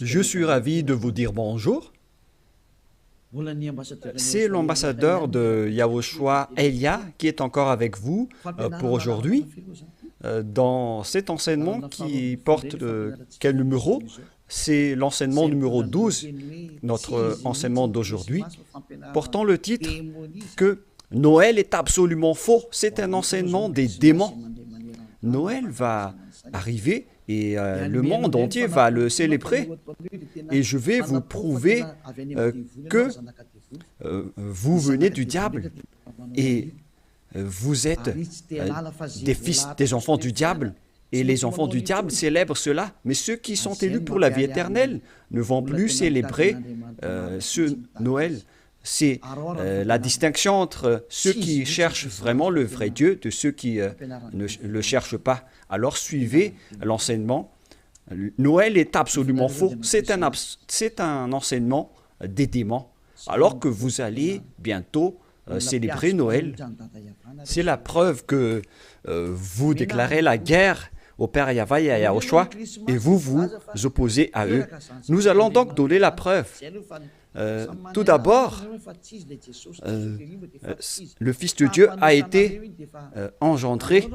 Je suis ravi de vous dire bonjour. C'est l'ambassadeur de Yahushua, Elia, qui est encore avec vous pour aujourd'hui. Dans cet enseignement qui porte quel numéro? C'est l'enseignement numéro 12, notre enseignement d'aujourd'hui, portant le titre que Noël est absolument faux. C'est un enseignement des démons. Noël va arriver et le monde entier va le célébrer. Et je vais vous prouver que vous venez du diable et vous êtes des fils, des enfants du diable. Et les enfants du diable célèbrent cela. Mais ceux qui sont élus pour la vie éternelle ne vont plus célébrer ce Noël. C'est la distinction entre ceux qui cherchent vraiment le vrai Dieu de ceux qui ne le cherchent pas. Alors suivez l'enseignement. Noël est absolument faux. C'est un enseignement des démons. Alors que vous allez bientôt célébrer Noël, c'est la preuve que vous déclarez la guerre au Père Yahweh et à Yahushua et vous vous opposez à eux. Nous allons donc donner la preuve. Tout d'abord, le Fils de Dieu a été engendré.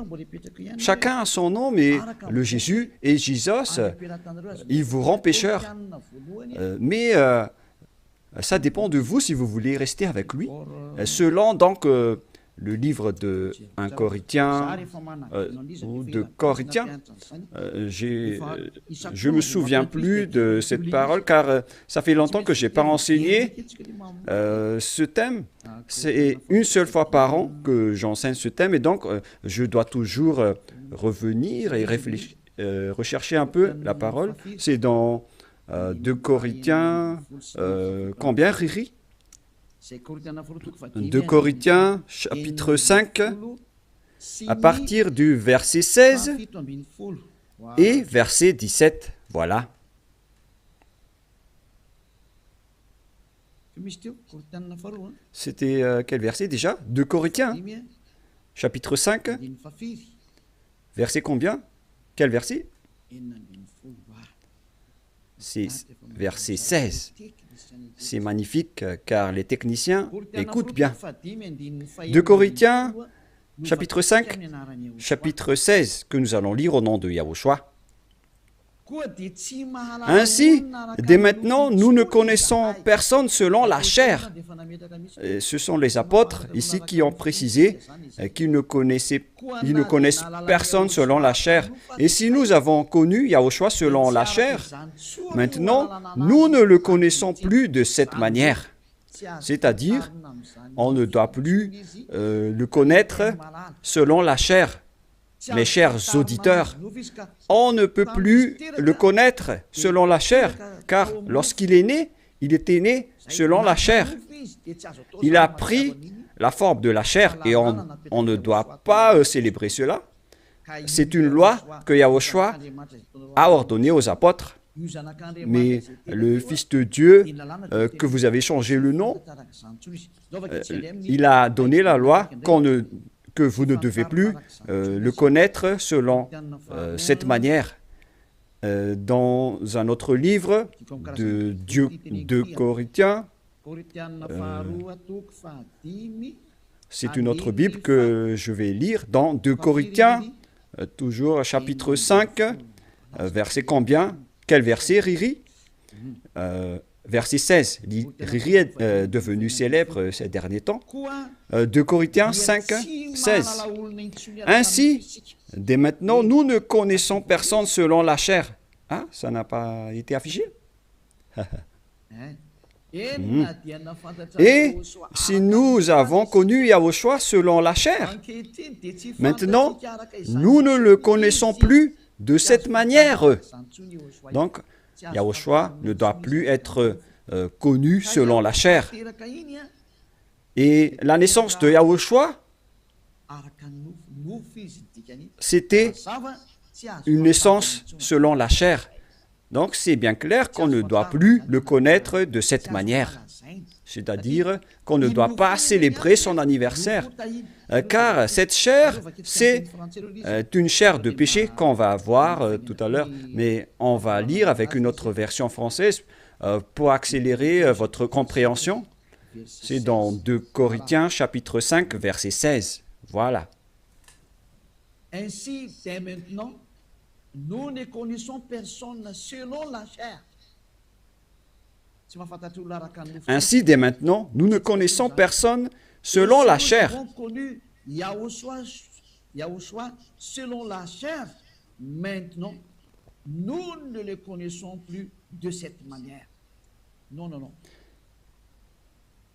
Chacun a son nom, mais le Jésus et Jésus, il vous rend pécheur. Mais ça dépend de vous si vous voulez rester avec lui. Selon donc le livre de 1 Corinthiens ou de Corinthiens, je ne me souviens plus de cette parole car ça fait longtemps que je n'ai pas enseigné ce thème. C'est une seule fois par an que j'enseigne ce thème et donc je dois toujours revenir et réfléchir, rechercher un peu la parole. C'est dans 2 Corinthiens, combien, Riri? 2 Corinthiens, chapitre 5, à partir du verset 16 et verset 17. Voilà. C'était quel verset déjà? 2 Corinthiens, chapitre 5, verset combien? Quel verset? C'est verset 16. C'est magnifique car les techniciens écoutent bien. 2 Corinthiens, chapitre 5, chapitre 16, que nous allons lire au nom de Yahushua. Ainsi, dès maintenant, nous ne connaissons personne selon la chair. Et ce sont les apôtres ici qui ont précisé qu'ils ne connaissent personne selon la chair. Et si nous avons connu Yahushua selon la chair, maintenant, nous ne le connaissons plus de cette manière. C'est-à-dire, on ne doit plus le connaître selon la chair. Mes chers auditeurs, on ne peut plus le connaître selon la chair, car lorsqu'il est né, il était né selon la chair. Il a pris la forme de la chair et on ne doit pas célébrer cela. C'est une loi que Yahushua a ordonnée aux apôtres. Mais le Fils de Dieu, que vous avez changé le nom, il a donné la loi que vous ne devez plus le connaître selon cette manière. Dans un autre livre de Corinthiens, c'est une autre Bible que je vais lire, dans 2 Corinthiens, toujours chapitre 5, verset combien? Quel verset, Riri? Verset 16. Riri est devenu célèbre ces derniers temps. 2 Corinthiens 5, 16. Ainsi, dès maintenant, nous ne connaissons personne selon la chair. Ah, ça n'a pas été affiché? Et si nous avons connu Yahushua selon la chair, maintenant, nous ne le connaissons plus de cette manière. Donc, Yahushua ne doit plus être connu selon la chair. Et la naissance de Yahushua, c'était une naissance selon la chair. Donc c'est bien clair qu'on ne doit plus le connaître de cette manière. c'est-à-dire qu'on ne doit pas célébrer son anniversaire, car cette chair, c'est une chair de péché qu'on va voir tout à l'heure, mais on va lire avec une autre version française pour accélérer votre compréhension. C'est dans 2 Corinthiens chapitre 5, verset 16. Voilà. Ainsi, dès maintenant, nous ne connaissons personne selon la chair. Ainsi, dès maintenant, nous ne connaissons personne selon la chair. Nous avons connu Yahushua selon la chair. Maintenant, nous ne le connaissons plus de cette manière. Non, non, non.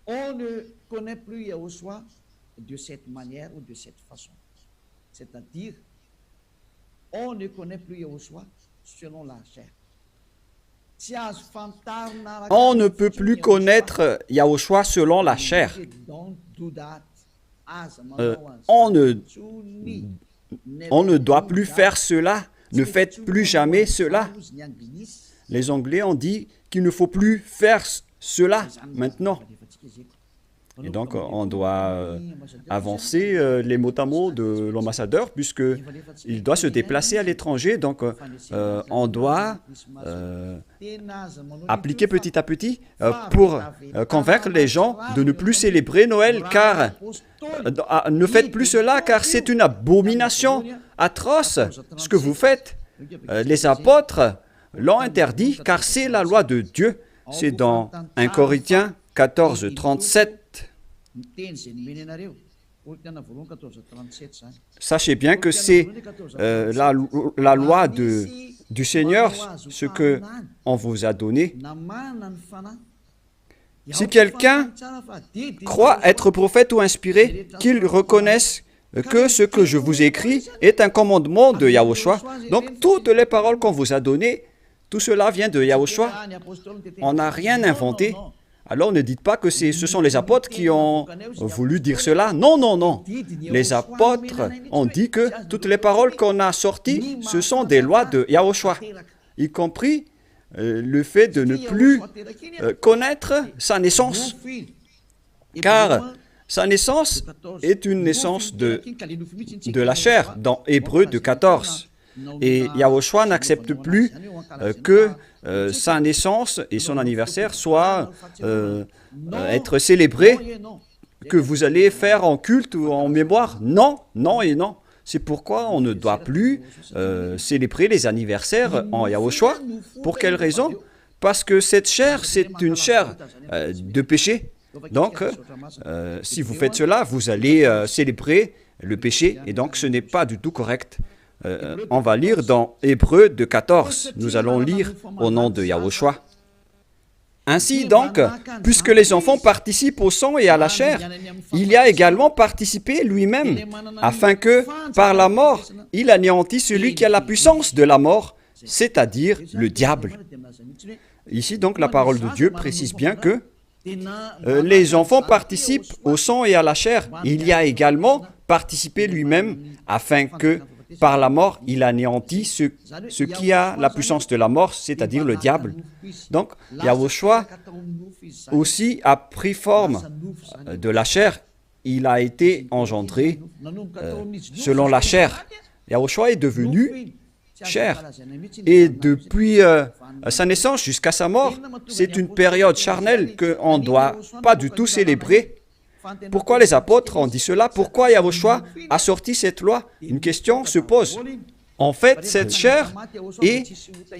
On ne connaît plus Yahushua de cette manière ou de cette façon. C'est-à-dire, on ne connaît plus Yahushua selon la chair. On ne peut plus connaître Yahushua selon la chair. On ne doit plus faire cela. Ne faites plus jamais cela. Les Anglais ont dit qu'il ne faut plus faire cela maintenant. Et donc, on doit avancer les mots à mots de l'ambassadeur, puisqu'il doit se déplacer à l'étranger. Donc, on doit appliquer petit à petit pour convaincre les gens de ne plus célébrer Noël, car ne faites plus cela, car c'est une abomination atroce ce que vous faites. Les apôtres l'ont interdit, car c'est la loi de Dieu. C'est dans 1 Corinthiens 14, 37. Sachez bien que c'est la loi du Seigneur, ce qu'on vous a donné. Si quelqu'un croit être prophète ou inspiré, qu'il reconnaisse que ce que je vous écris est un commandement de Yahushua. Donc, toutes les paroles qu'on vous a données, tout cela vient de Yahushua. On n'a rien inventé. Alors ne dites pas que ce sont les apôtres qui ont voulu dire cela. Non, non, non. Les apôtres ont dit que toutes les paroles qu'on a sorties, ce sont des lois de Yahushua, y compris le fait de ne plus connaître sa naissance. Car sa naissance est une naissance de la chair, dans Hébreux 14. Et Yahushua n'accepte plus que sa naissance et son anniversaire soient être célébrés, que vous allez faire en culte ou en mémoire. Non, non et non. C'est pourquoi on ne doit plus célébrer les anniversaires en Yahushua. Pour quelle raison? Parce que cette chair, c'est une chair de péché. Donc, si vous faites cela, vous allez célébrer le péché, et donc ce n'est pas du tout correct. On va lire dans Hébreux 14. Nous allons lire au nom de Yahushua. Ainsi donc, puisque les enfants participent au sang et à la chair, il y a également participé lui-même, afin que, par la mort, il anéantisse celui qui a la puissance de la mort, c'est-à-dire le diable. Ici donc, la parole de Dieu précise bien que les enfants participent au sang et à la chair. Il y a également participé lui-même, afin que, par la mort, il anéantit ce qui a la puissance de la mort, c'est-à-dire le diable. Donc, Yahushua aussi a pris forme de la chair. Il a été engendré selon la chair. Yahushua est devenu chair. Et depuis sa naissance jusqu'à sa mort, c'est une période charnelle qu'on ne doit pas du tout célébrer. Pourquoi les apôtres ont dit cela? Pourquoi Yahushua a sorti cette loi? Une question se pose. En fait, cette chair est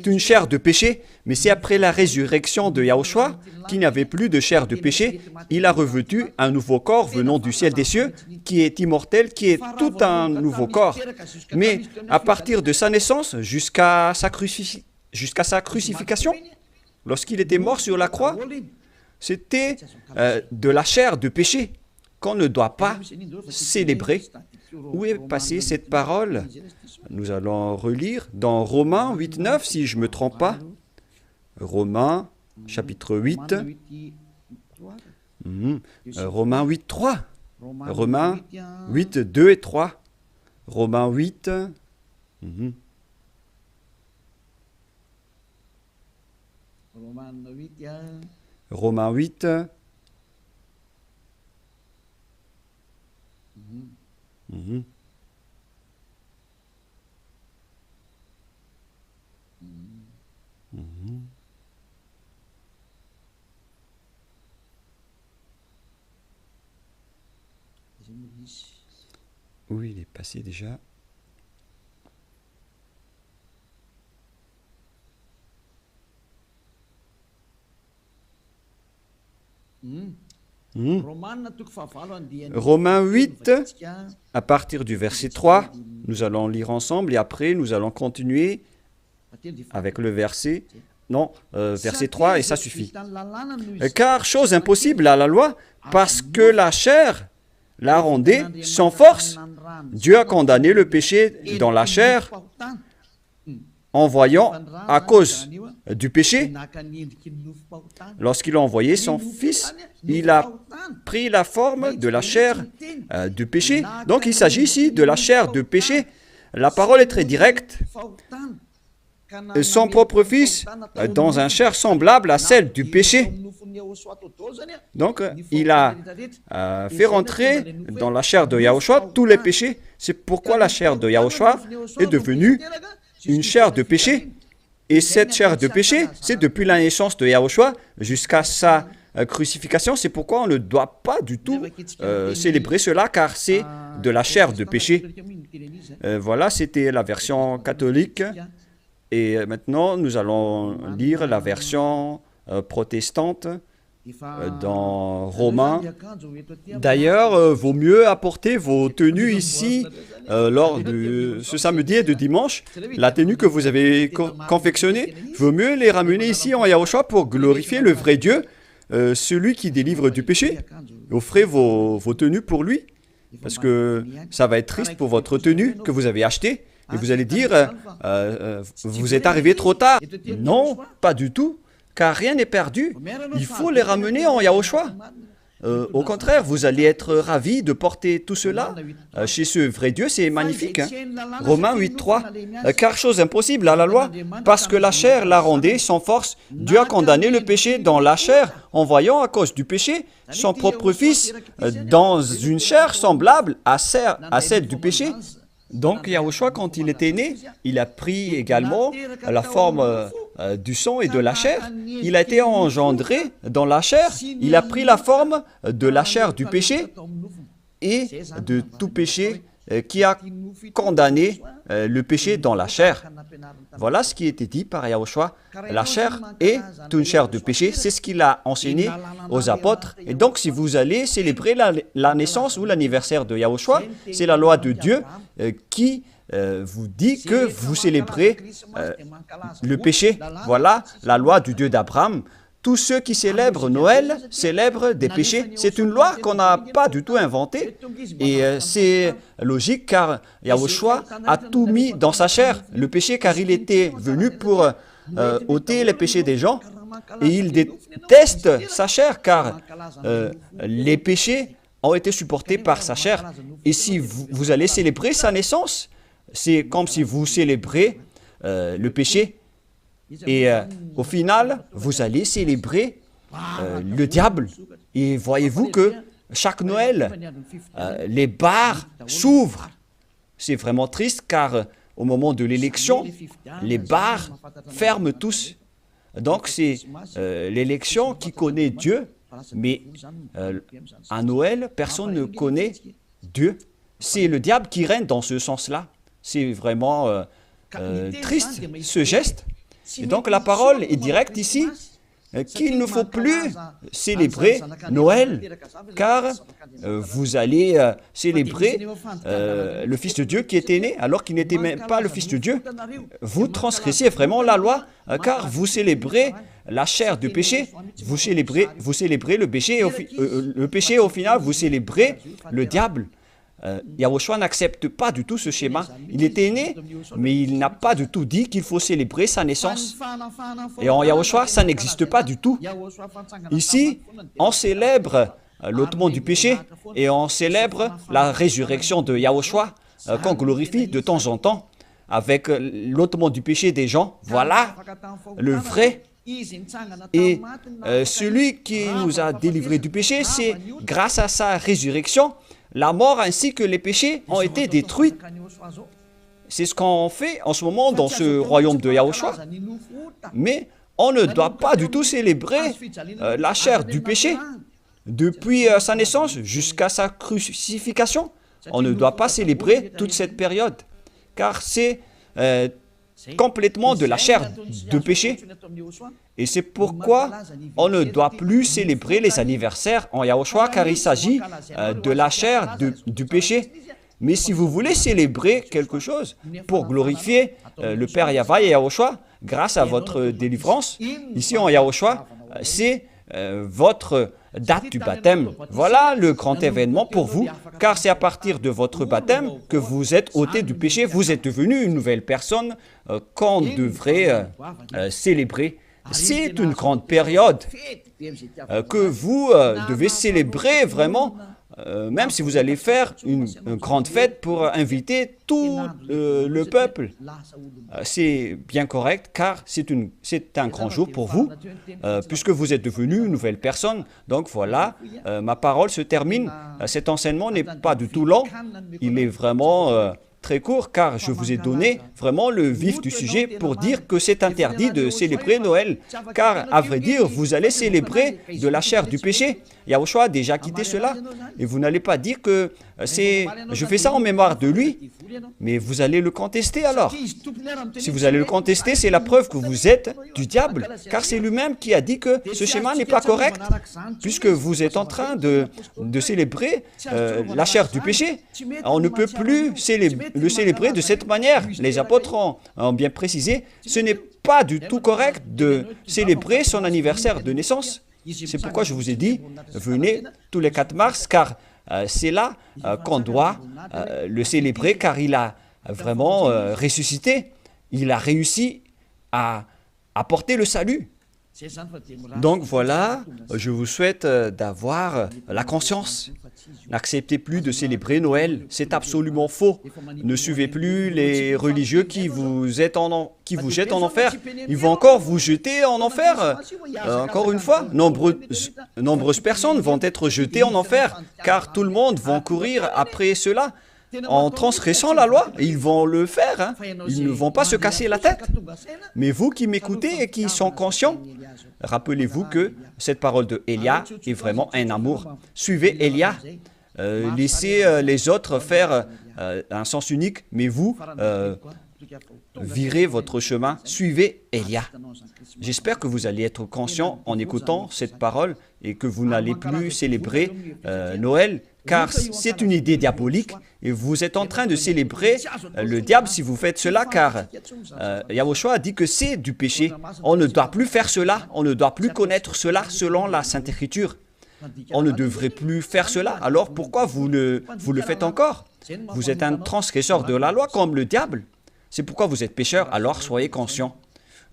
une chair de péché, mais c'est après la résurrection de Yahushua qu'il n'y avait plus de chair de péché. Il a revêtu un nouveau corps venant du ciel des cieux, qui est immortel, qui est tout un nouveau corps. Mais à partir de sa naissance jusqu'à sa crucifixion, lorsqu'il était mort sur la croix, c'était de la chair de péché qu'on ne doit pas célébrer. Où est passée cette parole? Nous allons relire dans Romains 8, 9, si je ne me trompe pas. Romains, chapitre 8. Romains 8, 3. Romains 8, 2 et 3. Romains 8. Romains 8, Mhm. Mhm. Oui, il est passé déjà. Mhm. Romains 8, à partir du verset 3, nous allons lire ensemble et après nous allons continuer avec le verset, non, verset 3 et ça suffit. Car chose impossible à la loi, parce que la chair la rendait sans force, Dieu a condamné le péché dans la chair en voyant, à cause du péché, lorsqu'il a envoyé son Fils, il a pris la forme de la chair du péché. Donc il s'agit ici de la chair de péché. La parole est très directe. Son propre Fils dans un chair semblable à celle du péché. Donc, il a fait rentrer dans la chair de Yahushua tous les péchés. C'est pourquoi la chair de Yahushua est devenue une chair de péché. Et cette chair de péché, c'est depuis la naissance de Yahushua jusqu'à sa crucifixion. C'est pourquoi on ne doit pas du tout célébrer cela, car c'est de la chair de péché. Voilà, c'était la version catholique. Et maintenant, nous allons lire la version protestante dans Romains. D'ailleurs, vaut mieux apporter vos tenues ici lors de ce samedi et de dimanche. La tenue que vous avez confectionnée, vaut mieux les ramener ici en Yahushua pour glorifier le vrai Dieu, celui qui délivre du péché. Offrez vos tenues pour lui, parce que ça va être triste pour votre tenue que vous avez achetée. Et vous allez dire, vous êtes arrivé trop tard. Non, pas du tout, car rien n'est perdu. Il faut les ramener en Yahushua. Au contraire, vous allez être ravis de porter tout cela chez ce vrai Dieu, c'est magnifique. Hein? Romains 8.3, car chose impossible à la loi, parce que la chair la rendait sans force, Dieu a condamné le péché dans la chair, en voyant à cause du péché son propre Fils dans une chair semblable à celle du péché. Donc Yahushua, quand il était né, il a pris également la forme du sang et de la chair. Il a été engendré dans la chair. Il a pris la forme de la chair du péché et de tout péché qui a condamné le péché dans la chair. Voilà ce qui était dit par Yahushua. La chair est une chair de péché. C'est ce qu'il a enseigné aux apôtres. Et donc, si vous allez célébrer la naissance ou l'anniversaire de Yahushua, c'est la loi de Dieu qui vous dit que vous célébrez le péché. Voilà la loi du Dieu d'Abraham. Tous ceux qui célèbrent Noël célèbrent des péchés. C'est une loi qu'on n'a pas du tout inventée. Et c'est logique car Yahushua a tout mis dans sa chair, le péché, car il était venu pour ôter les péchés des gens. Et il déteste sa chair car les péchés ont été supportés par sa chair. Et si vous allez célébrer sa naissance, c'est comme si vous célébrez le péché. Et au final, vous allez célébrer le diable. Et voyez-vous que chaque Noël, les bars s'ouvrent. C'est vraiment triste car au moment de l'élection, les bars ferment tous. Donc c'est l'élection qui connaît Dieu, mais à Noël, personne ne connaît Dieu. C'est le diable qui règne dans ce sens-là. C'est vraiment triste ce geste. Et donc la parole est directe ici, qu'il ne faut plus célébrer Noël, car vous allez célébrer le Fils de Dieu qui était né, alors qu'il n'était même pas le Fils de Dieu. Vous transgressez vraiment la loi, car vous célébrez la chair du péché, vous célébrez le péché, et au final, vous célébrez le diable. Yahushua n'accepte pas du tout ce schéma. Il était né, mais il n'a pas du tout dit qu'il faut célébrer sa naissance. Et en Yahushua, ça n'existe pas du tout. Ici, on célèbre l'ôtement du péché et on célèbre la résurrection de Yahushua qu'on glorifie de temps en temps avec l'ôtement du péché des gens. Voilà le vrai. Et celui qui nous a délivrés du péché, c'est grâce à sa résurrection. la mort ainsi que les péchés ont été détruits. C'est ce qu'on fait en ce moment dans ce royaume de Yahushua. Mais on ne doit pas du tout célébrer la chair du péché. Depuis sa naissance jusqu'à sa crucifixion, on ne doit pas célébrer toute cette période, car c'est complètement de la chair de péché. Et c'est pourquoi on ne doit plus célébrer les anniversaires en Yahushua, car il s'agit de la chair du péché. Mais si vous voulez célébrer quelque chose pour glorifier le Père Yahva et Yahushua, grâce à votre délivrance, ici en Yahushua, c'est votre date du baptême. Voilà le grand événement pour vous, car c'est à partir de votre baptême que vous êtes ôté du péché, vous êtes devenu une nouvelle personne qu'on devrait célébrer. C'est une grande période que vous devez célébrer vraiment, même si vous allez faire une grande fête pour inviter tout le peuple. C'est bien correct, car c'est un grand jour pour vous, puisque vous êtes devenu une nouvelle personne. Donc voilà, ma parole se termine. Cet enseignement n'est pas du tout long, il est vraiment très court, car je vous ai donné vraiment le vif du sujet pour dire que c'est interdit de célébrer Noël, car à vrai dire, vous allez célébrer de la chair du péché. Yahushua a déjà quitté cela, et vous n'allez pas dire que je fais ça en mémoire de lui, mais vous allez le contester alors. Si vous allez le contester, c'est la preuve que vous êtes du diable, car c'est lui-même qui a dit que ce schéma n'est pas correct, puisque vous êtes en train de célébrer la chair du péché. On ne peut plus le célébrer de cette manière. Les apôtres ont bien précisé, ce n'est pas du tout correct de célébrer son anniversaire de naissance. C'est pourquoi je vous ai dit, venez tous les 4 mars, car c'est là qu'on doit le célébrer, car il a vraiment ressuscité. Il a réussi à apporter le salut. Donc voilà, je vous souhaite d'avoir la conscience. N'acceptez plus de célébrer Noël, c'est absolument faux. Ne suivez plus les religieux qui vous jettent en enfer. Ils vont encore vous jeter en enfer. Encore une fois, nombreuses personnes vont être jetées en enfer, car tout le monde va courir après cela. En transgressant la loi, ils vont le faire, hein. Ils ne vont pas se casser la tête. Mais vous qui m'écoutez et qui sont conscients, rappelez-vous que cette parole de Élia est vraiment un amour. Suivez Élia, laissez les autres faire un sens unique, mais vous, virez votre chemin, suivez Élia. J'espère que vous allez être conscient en écoutant cette parole et que vous n'allez plus célébrer Noël, car c'est une idée diabolique et vous êtes en train de célébrer le diable si vous faites cela, car Yahushua a dit que c'est du péché. On ne doit plus faire cela, on ne doit plus connaître cela selon la Sainte Écriture. On ne devrait plus faire cela, alors pourquoi vous le faites encore? Vous êtes un transgresseur de la loi comme le diable. C'est pourquoi vous êtes pécheur, alors soyez conscients.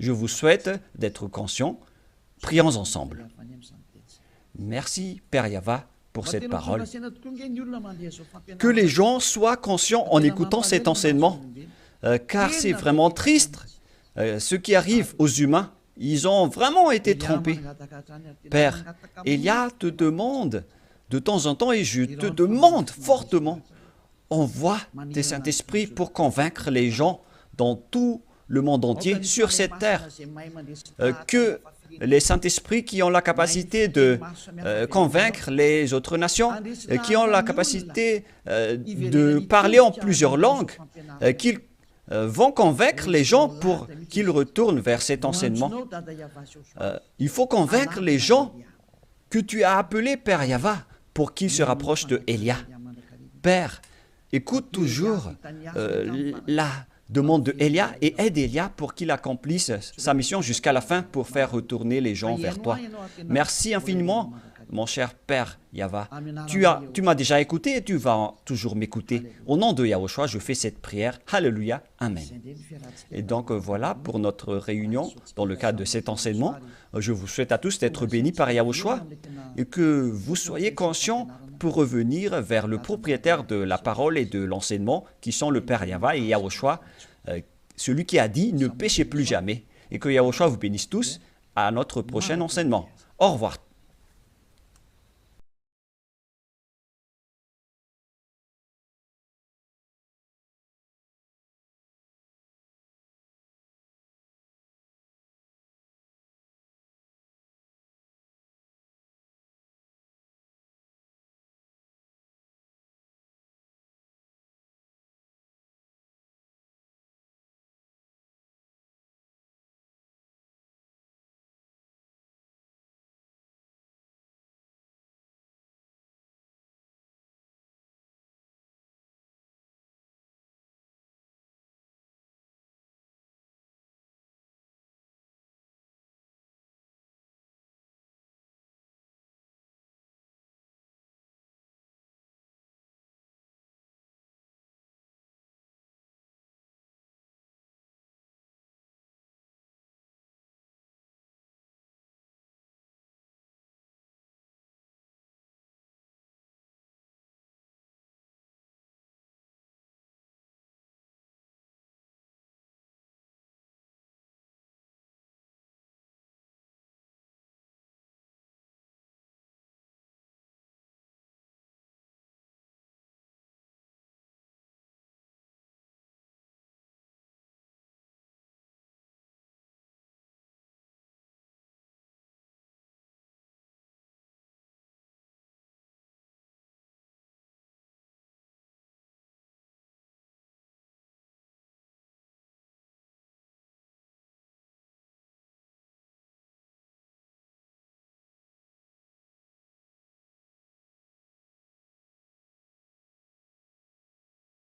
Je vous souhaite d'être conscients. Prions ensemble. Merci, Père Yahva, pour cette parole. Que les gens soient conscients en écoutant cet enseignement, car c'est vraiment triste. Ce qui arrive aux humains, ils ont vraiment été trompés. Père, Élia te demande de temps en temps, et je te demande fortement, envoie tes Saint-Esprit pour convaincre les gens dans tout le monde entier, sur cette terre, que les Saint-Esprits qui ont la capacité de convaincre les autres nations, qui ont la capacité de parler en plusieurs langues, qu'ils vont convaincre les gens pour qu'ils retournent vers cet enseignement. Il faut convaincre les gens que tu as appelés Père Yahva pour qu'ils se rapprochent de Élia. Père, écoute toujours la demande de Élia et aide Élia pour qu'il accomplisse sa mission jusqu'à la fin pour faire retourner les gens vers toi. Merci infiniment, mon cher Père Yahva. Tu m'as déjà écouté et tu vas toujours m'écouter. Au nom de Yahushua, je fais cette prière. Alléluia. Amen. Et donc voilà pour notre réunion dans le cadre de cet enseignement. Je vous souhaite à tous d'être bénis par Yahushua et que vous soyez conscients pour revenir vers le propriétaire de la parole et de l'enseignement, qui sont le Père Yahva et Yahushua, celui qui a dit « Ne péchez plus jamais ». Et que Yahushua vous bénisse tous à notre prochain enseignement. Au revoir.